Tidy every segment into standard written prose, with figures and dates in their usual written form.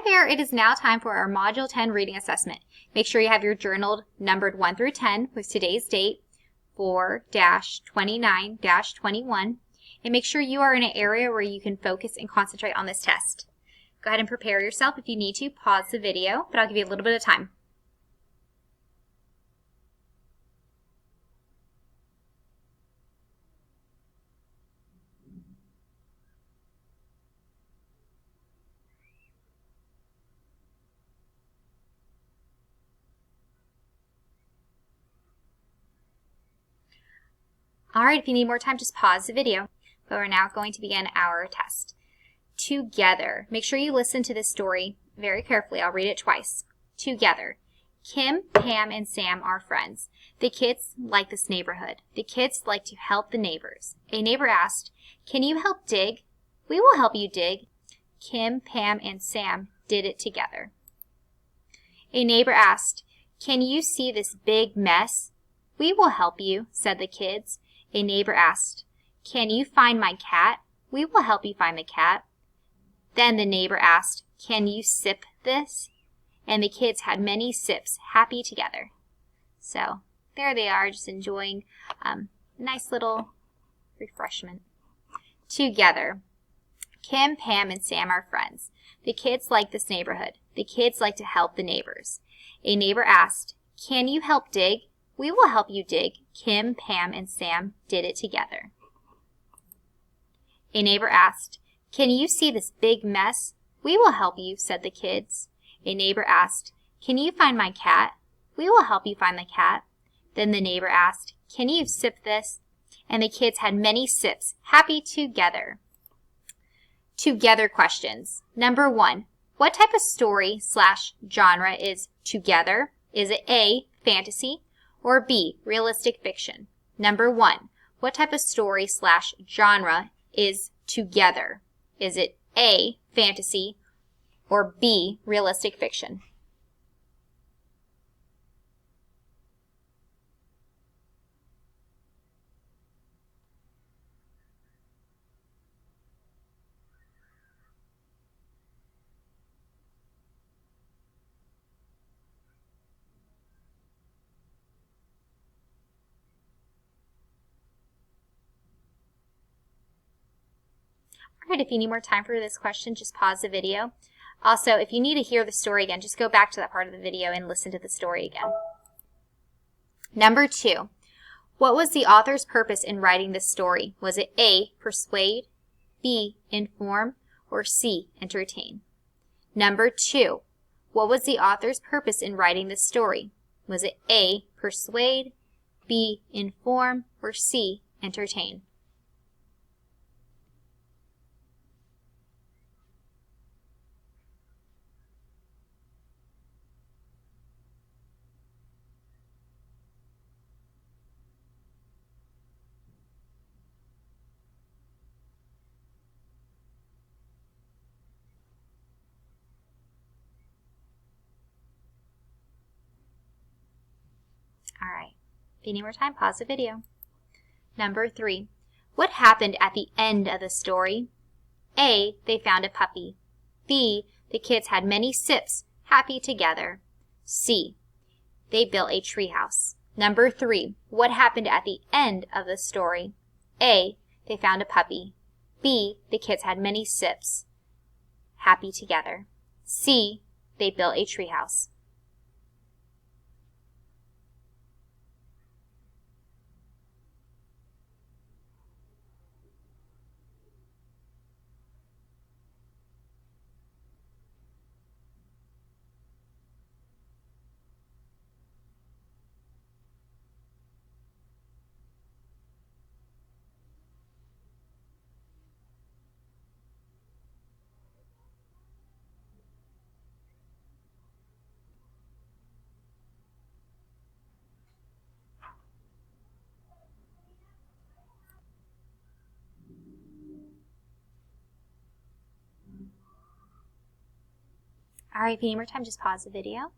Hi there, it is now time for our Module 10 reading assessment. Make sure you have your journal numbered 1 through 10 with today's date, 4-29-21, and make sure you are in an area where you can focus and concentrate on this test. Go ahead and prepare yourself. If you need to, pause the video, but I'll give you a little bit of time. Alright, if you need more time, just pause the video. But we're now going to begin our test. Together. Make sure you listen to this story very carefully. I'll read it twice. Together. Kim, Pam, and Sam are friends. The kids like this neighborhood. The kids like to help the neighbors. A neighbor asked, "Can you help dig?" "We will help you dig." Kim, Pam, and Sam did it together. A neighbor asked, "Can you see this big mess?" "We will help you," said the kids. A neighbor asked, "Can you find my cat?" "We will help you find the cat." Then the neighbor asked, "Can you sip this?" And the kids had many sips, happy together. So there they are, just enjoying a nice little refreshment. Together. Kim, Pam, and Sam are friends. The kids like this neighborhood. The kids like to help the neighbors. A neighbor asked, "Can you help dig?" "We will help you dig." Kim, Pam, and Sam did it together. A neighbor asked, "Can you see this big mess?" "We will help you," said the kids. A neighbor asked, "Can you find my cat?" "We will help you find the cat." Then the neighbor asked, "Can you sip this?" And the kids had many sips, happy together. Together questions. Number 1, what type of story/genre is together? Is it A, fantasy, or B, realistic fiction? Number 1, what type of story/genre is together? Is it A, fantasy, or B, realistic fiction? Alright, if you need more time for this question, just pause the video. Also, if you need to hear the story again, just go back to that part of the video and listen to the story again. Number 2, what was the author's purpose in writing this story? Was it A, persuade, B, inform, or C, entertain? Number 2, what was the author's purpose in writing this story? Was it A, persuade, B, inform, or C, entertain? Alright, if you need more time, pause the video. Number 3, what happened at the end of the story? A, they found a puppy. B, the kids had many sips, happy together. C, they built a treehouse. Number 3, what happened at the end of the story? A, they found a puppy. B, the kids had many sips, happy together. C, they built a treehouse. Alright, if you need more time, just pause the video.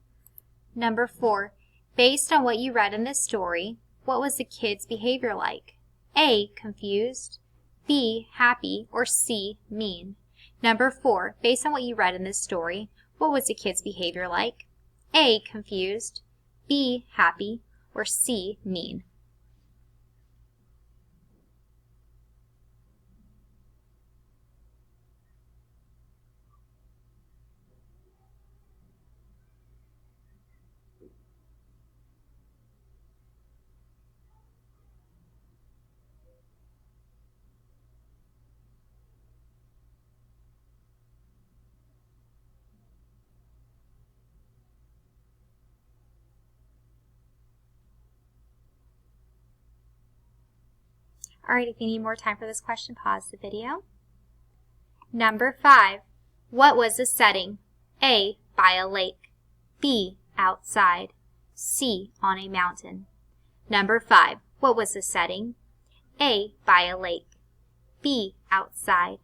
Number 4, based on what you read in this story, what was the kids' behavior like? A, confused, B, happy, or C, mean? Number 4, based on what you read in this story, What was the kid's behavior like? A, confused, B, happy, or C, mean? Alright, if you need more time for this question, pause the video. Number 5. What was the setting? A, by a lake. B, outside. C, on a mountain. Number 5. What was the setting? A, by a lake. B, outside.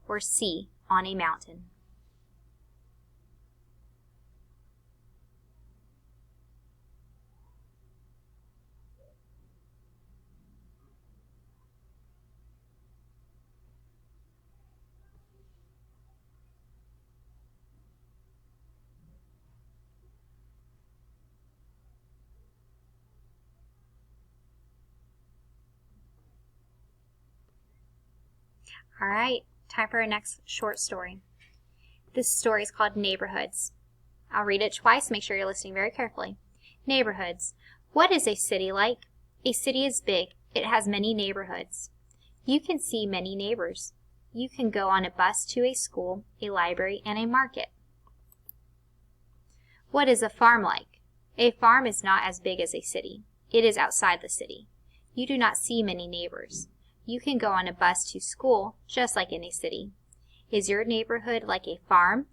Or C, on a mountain. Alright, time for our next short story. This story is called Neighborhoods. I'll read it twice, make sure you're listening very carefully. Neighborhoods. What is a city like? A city is big. It has many neighborhoods. You can see many neighbors. You can go on a bus to a school, a library, and a market. What is a farm like? A farm is not as big as a city. It is outside the city. You do not see many neighbors. You can go on a bus to school, just like in a city. Is your neighborhood like a farm?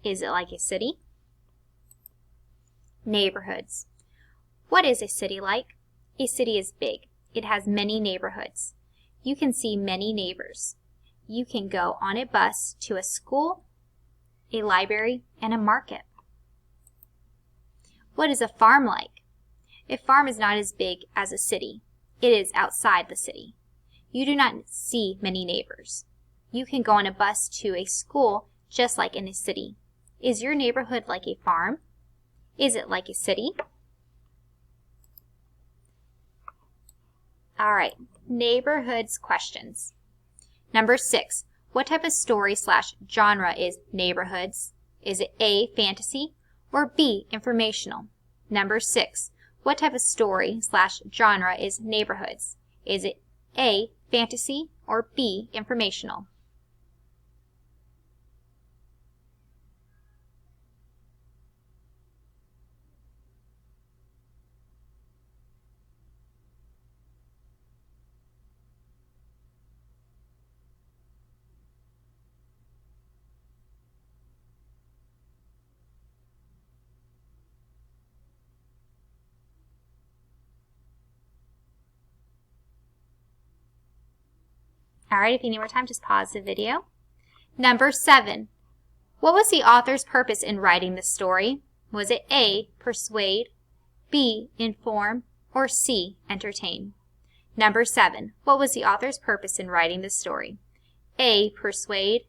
Is it like a city? Neighborhoods. What is a city like? A city is big. It has many neighborhoods. You can see many neighbors. You can go on a bus to a school, a library, and a market. What is a farm like? A farm is not as big as a city. It is outside the city. You do not see many neighbors. You can go on a bus to a school just like in a city. Is your neighborhood like a farm? Is it like a city? Alright, neighborhoods questions. Number 6. What type of story/genre is Neighborhoods? Is it A, fantasy, or B, informational? Number 6. What type of story/genre is Neighborhoods? Is it A, fantasy, or B, informational? Alright, if you need more time, just pause the video. Number 7. What was the author's purpose in writing this story? Was it A, persuade, B, inform, or C, entertain? Number 7. What was the author's purpose in writing this story? A, persuade,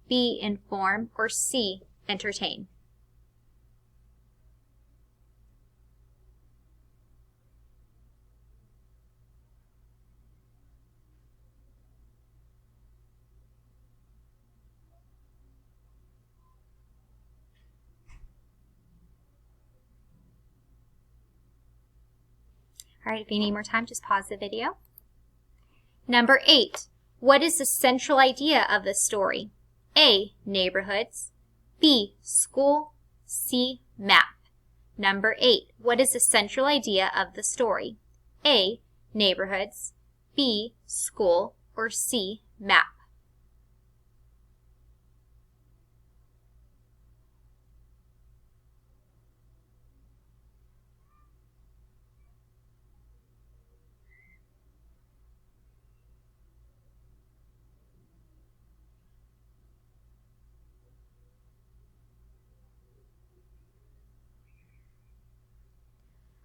B, inform, or C, entertain? Alright, if you need more time, just pause the video. Number 8. What is the central idea of the story? A, neighborhoods, B, school, C, map. Number 8. What is the central idea of the story? A, neighborhoods, B, school, or C, map.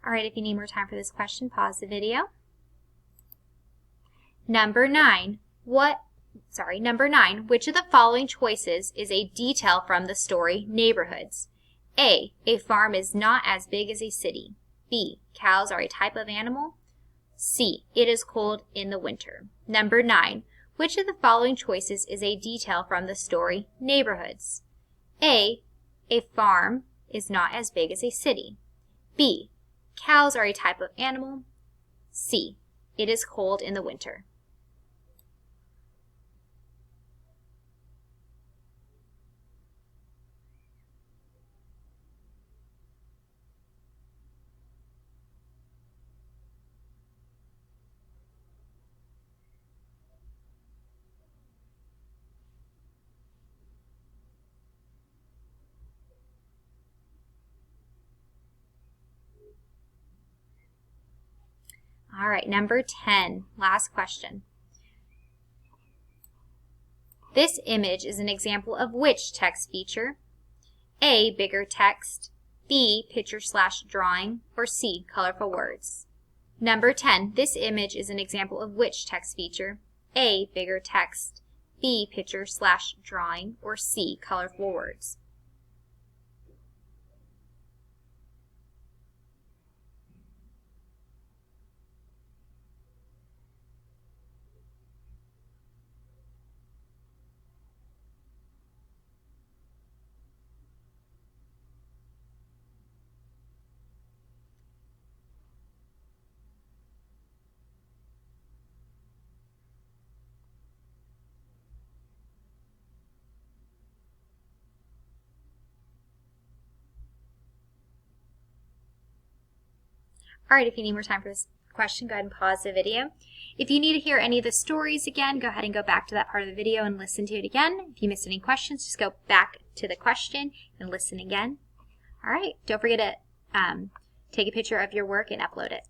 Alright, if you need more time for this question, pause the video. Number 9. Which of the following choices is a detail from the story Neighborhoods? A farm is not as big as a city. B, cows are a type of animal. C, it is cold in the winter. Number 9, which of the following choices is a detail from the story Neighborhoods? A farm is not as big as a city. B, cows are a type of animal. C, it is cold in the winter. All right, number 10, last question. This image is an example of which text feature? A, bigger text, B, picture/drawing, or C, colorful words. Number 10, this image is an example of which text feature? A, bigger text, B, picture/drawing, or C, colorful words. All right, if you need more time for this question, go ahead and pause the video. If you need to hear any of the stories again, go ahead and go back to that part of the video and listen to it again. If you missed any questions, just go back to the question and listen again. All right, don't forget to take a picture of your work and upload it.